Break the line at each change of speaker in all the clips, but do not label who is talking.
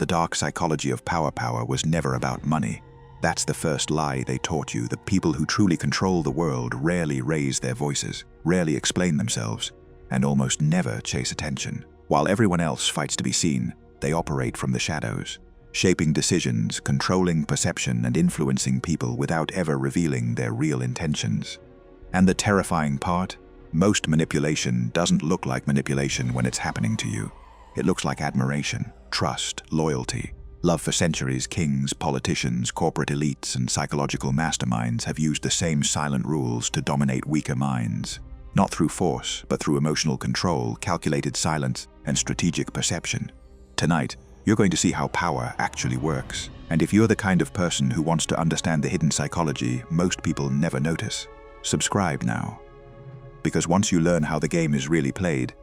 dark psychology of power was never about money. That's the first lie they taught you. The people who truly control the world rarely raise their voices, rarely explain themselves, and almost never chase attention. While everyone else fights to be seen, they operate from the shadows, shaping decisions, controlling perception, and influencing people without ever revealing their real intentions. And the terrifying part? Most manipulation doesn't look like manipulation when it's happening to you. It looks like admiration, trust, loyalty. Love. For centuries, kings, politicians, corporate elites, and psychological masterminds have used the same silent rules to dominate weaker minds. Not through force, but through emotional control, calculated silence, and strategic perception. Tonight, you're going to see how power actually works. And if you're the kind of person who wants to understand the hidden psychology most people never notice, subscribe now. Because once you learn how the game is really played,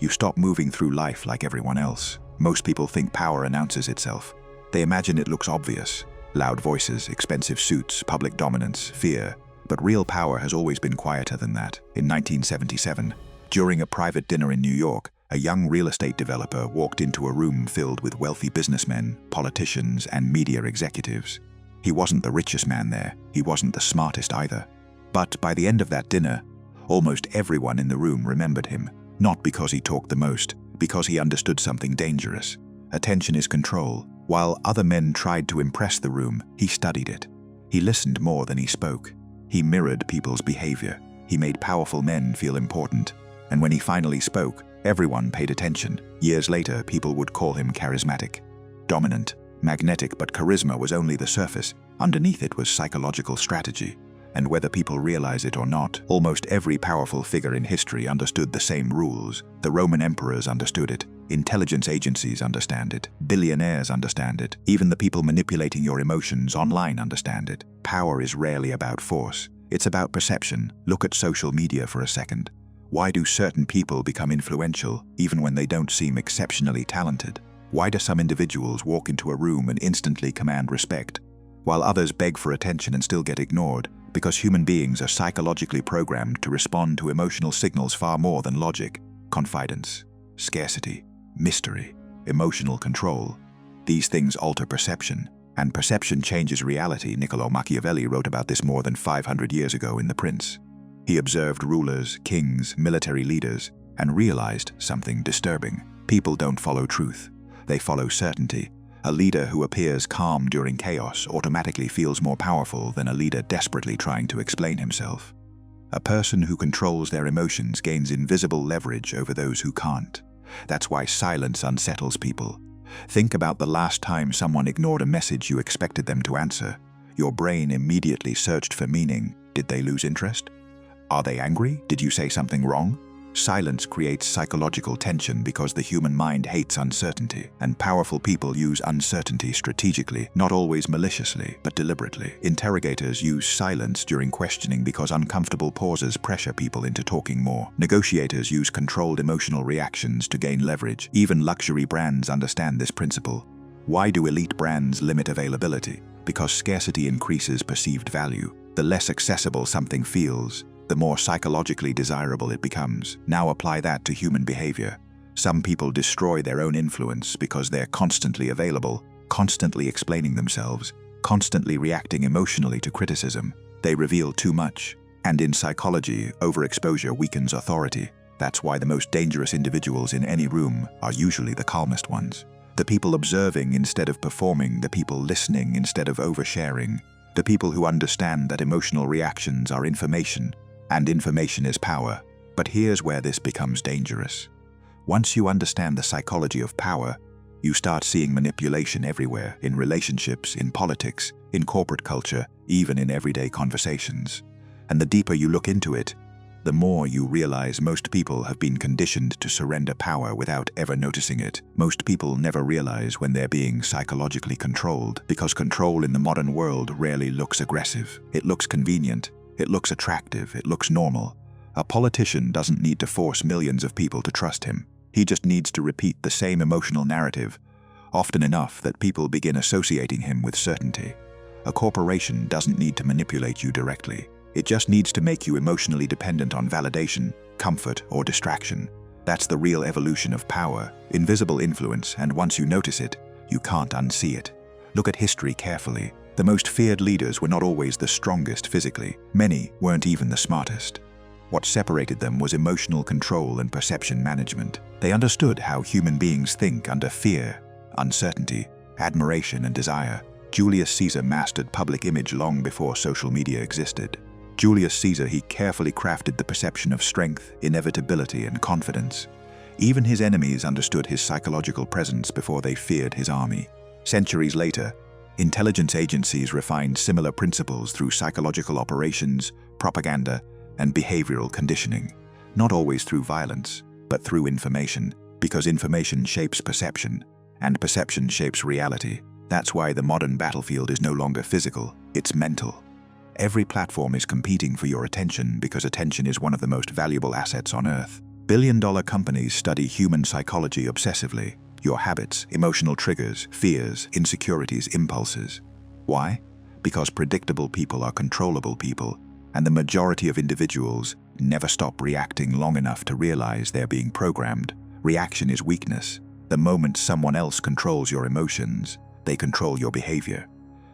you stop moving through life like everyone else. Most people think power announces itself. They imagine it looks obvious. Loud voices, expensive suits, public dominance, fear. But real power has always been quieter than that. In 1977, during a private dinner in New York, a young real estate developer walked into a room filled with wealthy businessmen, politicians, and media executives. He wasn't the richest man there. He wasn't the smartest either. But by the end of that dinner, almost everyone in the room remembered him. Not because he talked the most, because he understood something dangerous. Attention is control. While other men tried to impress the room, he studied it. He listened more than he spoke. He mirrored people's behavior. He made powerful men feel important. And when he finally spoke, everyone paid attention. Years later, people would call him charismatic, dominant, magnetic, but charisma was only the surface. Underneath it was psychological strategy. And whether people realize it or not, almost every powerful figure in history understood the same rules. The Roman emperors understood it. Intelligence agencies understand it. Billionaires understand it. Even the people manipulating your emotions online understand it. Power is rarely about force. It's about perception. Look at social media for a second. Why do certain people become influential, even when they don't seem exceptionally talented? Why do some individuals walk into a room and instantly command respect, while others beg for attention and still get ignored? Because human beings are psychologically programmed to respond to emotional signals far more than logic. Confidence, scarcity, mystery, emotional control. These things alter perception, and perception changes reality. Niccolò Machiavelli wrote about this more than 500 years ago in The Prince. He observed rulers, kings, military leaders, and realized something disturbing. People don't follow truth. They follow certainty. A leader who appears calm during chaos automatically feels more powerful than a leader desperately trying to explain himself. A person who controls their emotions gains invisible leverage over those who can't. That's why silence unsettles people. Think about the last time someone ignored a message you expected them to answer. Your brain immediately searched for meaning. Did they lose interest? Are they angry? Did you say something wrong? Silence creates psychological tension because the human mind hates uncertainty, and powerful people use uncertainty strategically, not always maliciously, but deliberately. Interrogators use silence during questioning because uncomfortable pauses pressure people into talking more. Negotiators use controlled emotional reactions to gain leverage. Even luxury brands understand this principle. Why do elite brands limit availability? Because scarcity increases perceived value. The less accessible something feels, the more psychologically desirable it becomes. Now apply that to human behavior. Some people destroy their own influence because they're constantly available, constantly explaining themselves, constantly reacting emotionally to criticism. They reveal too much. And in psychology, overexposure weakens authority. That's why the most dangerous individuals in any room are usually the calmest ones. The people observing instead of performing, the people listening instead of oversharing, the people who understand that emotional reactions are information, and information is power. But here's where this becomes dangerous. Once you understand the psychology of power, you start seeing manipulation everywhere, in relationships, in politics, in corporate culture, even in everyday conversations. And the deeper you look into it, the more you realize most people have been conditioned to surrender power without ever noticing it. Most people never realize when they're being psychologically controlled, because control in the modern world rarely looks aggressive. It looks convenient. It looks attractive, it looks normal. A politician doesn't need to force millions of people to trust him. He just needs to repeat the same emotional narrative, often enough that people begin associating him with certainty. A corporation doesn't need to manipulate you directly. It just needs to make you emotionally dependent on validation, comfort, or distraction. That's the real evolution of power, invisible influence, and once you notice it, You can't unsee it. Look at history carefully. The most feared leaders were not always the strongest physically. Many weren't even the smartest. What separated them was emotional control and perception management. They understood how human beings think under fear, uncertainty, admiration, and desire. Julius Caesar mastered public image long before social media existed. Julius Caesar, he carefully crafted the perception of strength, inevitability, and confidence. Even his enemies understood his psychological presence before they feared his army. Centuries later, intelligence agencies refined similar principles through psychological operations, propaganda, and behavioral conditioning. Not always through violence, but through information, because information shapes perception, and perception shapes reality. That's why the modern battlefield is no longer physical, it's mental. Every platform is competing for your attention because attention is one of the most valuable assets on Earth. Billion-dollar companies study human psychology obsessively. Your habits, emotional triggers, fears, insecurities, impulses. Why? Because predictable people are controllable people, and the majority of individuals never stop reacting long enough to realize they're being programmed. Reaction is weakness. The moment someone else controls your emotions, they control your behavior.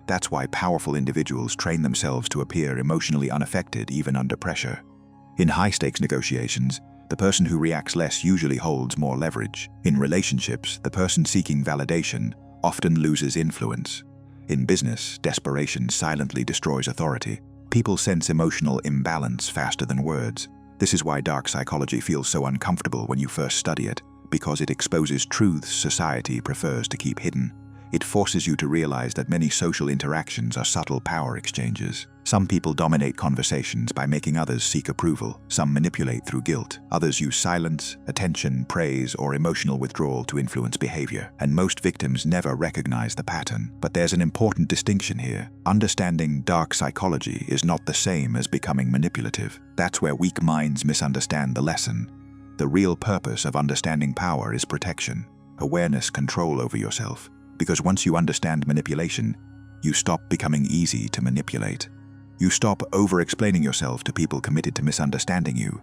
That's why powerful individuals train themselves to appear emotionally unaffected even under pressure. In high-stakes negotiations, the person who reacts less usually holds more leverage. In relationships, the person seeking validation often loses influence. In business, desperation silently destroys authority. People sense emotional imbalance faster than words. This is why dark psychology feels so uncomfortable when you first study it, because it exposes truths society prefers to keep hidden. It forces you to realize that many social interactions are subtle power exchanges. Some people dominate conversations by making others seek approval. Some manipulate through guilt. Others use silence, attention, praise, or emotional withdrawal to influence behavior. And most victims never recognize the pattern. But there's an important distinction here. Understanding dark psychology is not the same as becoming manipulative. That's where weak minds misunderstand the lesson. The real purpose of understanding power is protection, awareness, control over yourself. Because once you understand manipulation, you stop becoming easy to manipulate. You stop over-explaining yourself to people committed to misunderstanding you.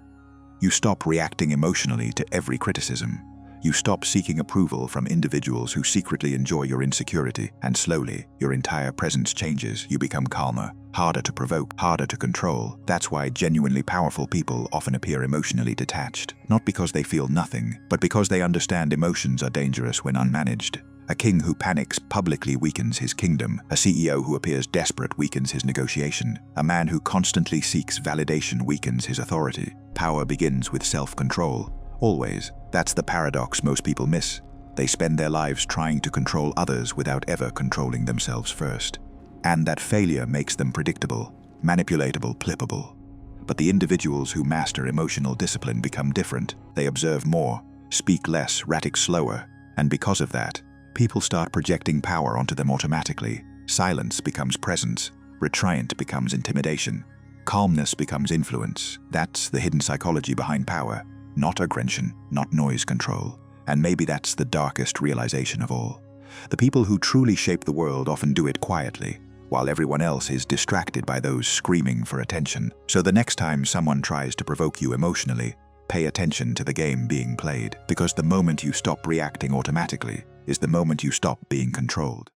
You stop reacting emotionally to every criticism. You stop seeking approval from individuals who secretly enjoy your insecurity, and slowly, your entire presence changes. You become calmer, harder to provoke, harder to control. That's why genuinely powerful people often appear emotionally detached. Not because they feel nothing, but because they understand emotions are dangerous when unmanaged. A king who panics publicly weakens his kingdom. A CEO who appears desperate weakens his negotiation. A man who constantly seeks validation weakens his authority. Power begins with self-control. Always. That's the paradox most people miss. They spend their lives trying to control others without ever controlling themselves first. And that failure makes them predictable, manipulatable, flippable. But the individuals who master emotional discipline become different. They observe more, speak less, react slower, and because of that, people start projecting power onto them automatically. Silence becomes presence. Restraint becomes intimidation. Calmness becomes influence. That's the hidden psychology behind power. Not aggression, not noise control. And maybe that's the darkest realization of all. The people who truly shape the world often do it quietly, while everyone else is distracted by those screaming for attention. So the next time someone tries to provoke you emotionally, pay attention to the game being played, because the moment you stop reacting automatically is the moment you stop being controlled.